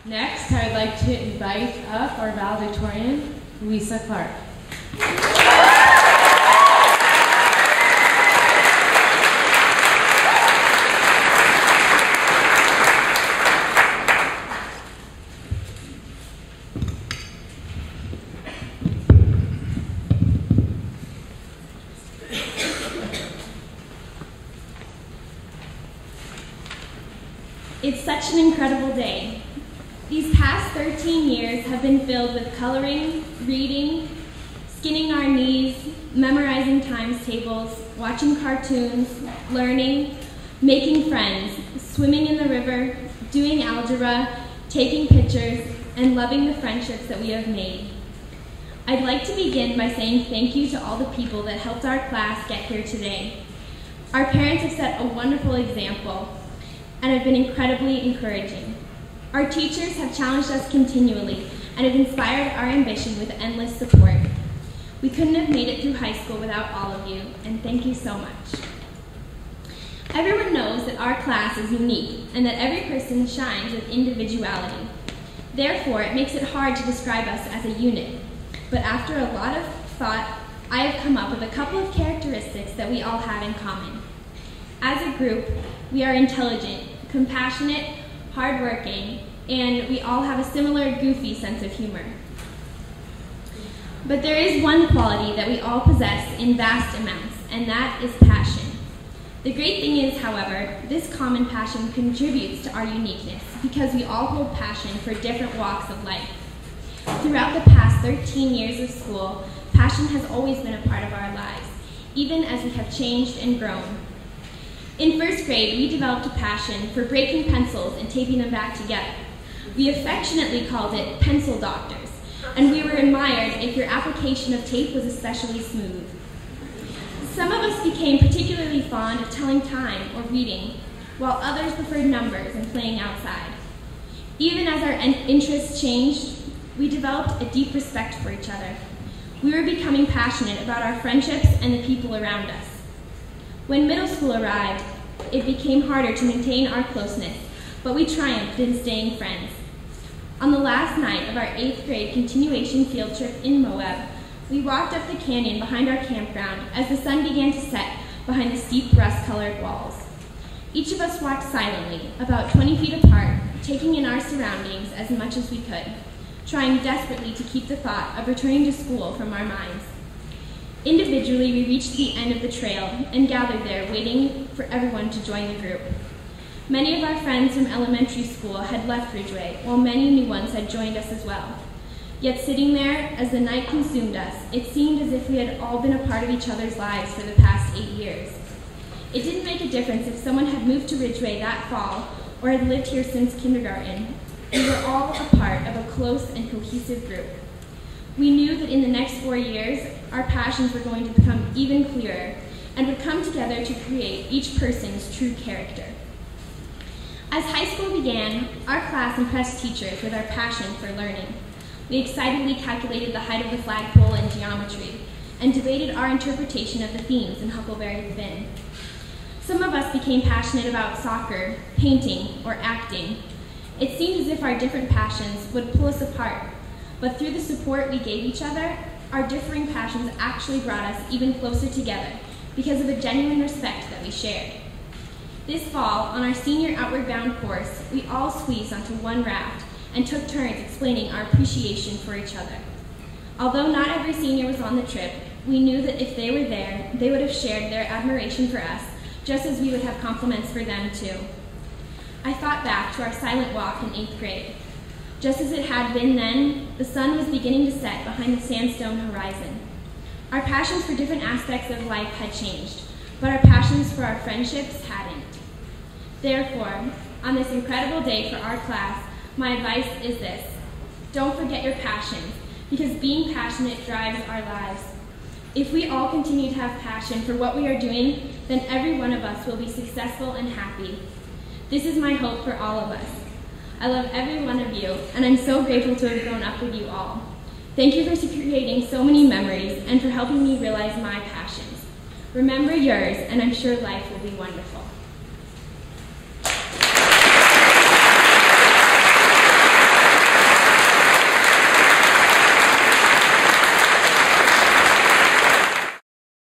Next, I would like to invite up our valedictorian, Louisa Clark. It's such an incredible day. These past 13 years have been filled with coloring, reading, skinning our knees, memorizing times tables, watching cartoons, learning, making friends, swimming in the river, doing algebra, taking pictures, and loving the friendships that we have made. I'd like to begin by saying thank you to all the people that helped our class get here today. Our parents have set a wonderful example and have been incredibly encouraging. Our teachers have challenged us continually and have inspired our ambition with endless support. We couldn't have made it through high school without all of you, and thank you so much. Everyone knows that our class is unique and that every person shines with individuality. Therefore, it makes it hard to describe us as a unit. But after a lot of thought, I have come up with a couple of characteristics that we all have in common. As a group, we are intelligent, compassionate, hardworking, and we all have a similar goofy sense of humor. But there is one quality that we all possess in vast amounts, and that is passion. The great thing is, however, this common passion contributes to our uniqueness because we all hold passion for different walks of life. Throughout the past 13 years of school, passion has always been a part of our lives, even as we have changed and grown. In first grade, we developed a passion for breaking pencils and taping them back together. We affectionately called it pencil doctors, and we were admired if your application of tape was especially smooth. Some of us became particularly fond of telling time or reading, while others preferred numbers and playing outside. Even as our interests changed, we developed a deep respect for each other. We were becoming passionate about our friendships and the people around us. When middle school arrived, it became harder to maintain our closeness, but we triumphed in staying friends. On the last night of our 8th grade continuation field trip in Moab, we walked up the canyon behind our campground as the sun began to set behind the steep rust-colored walls. Each of us walked silently, about 20 feet apart, taking in our surroundings as much as we could, trying desperately to keep the thought of returning to school from our minds. Individually, we reached the end of the trail and gathered there, waiting for everyone to join the group. Many of our friends from elementary school had left Ridgway, while many new ones had joined us as well. Yet sitting there, as the night consumed us, it seemed as if we had all been a part of each other's lives for the past 8 years. It didn't make a difference if someone had moved to Ridgway that fall or had lived here since kindergarten. We were all a part of a close and cohesive group. We knew that in the next 4 years, our passions were going to become even clearer and would come together to create each person's true character. As high school began, our class impressed teachers with our passion for learning. We excitedly calculated the height of the flagpole in geometry and debated our interpretation of the themes in Huckleberry Finn. Some of us became passionate about soccer, painting, or acting. It seemed as if our different passions would pull us apart, but through the support we gave each other, our differing passions actually brought us even closer together because of a genuine respect that we shared. This fall, on our senior Outward Bound course, we all squeezed onto one raft and took turns explaining our appreciation for each other. Although not every senior was on the trip, we knew that if they were there, they would have shared their admiration for us, just as we would have compliments for them too. I thought back to our silent walk in 8th grade. Just as it had been then, the sun was beginning to set behind the sandstone horizon. Our passions for different aspects of life had changed, but our passions for our friendships hadn't. Therefore, on this incredible day for our class, my advice is this: don't forget your passions, because being passionate drives our lives. If we all continue to have passion for what we are doing, then every one of us will be successful and happy. This is my hope for all of us. I love every one of you, and I'm so grateful to have grown up with you all. Thank you for creating so many memories and for helping me realize my passions. Remember yours, and I'm sure life will be wonderful.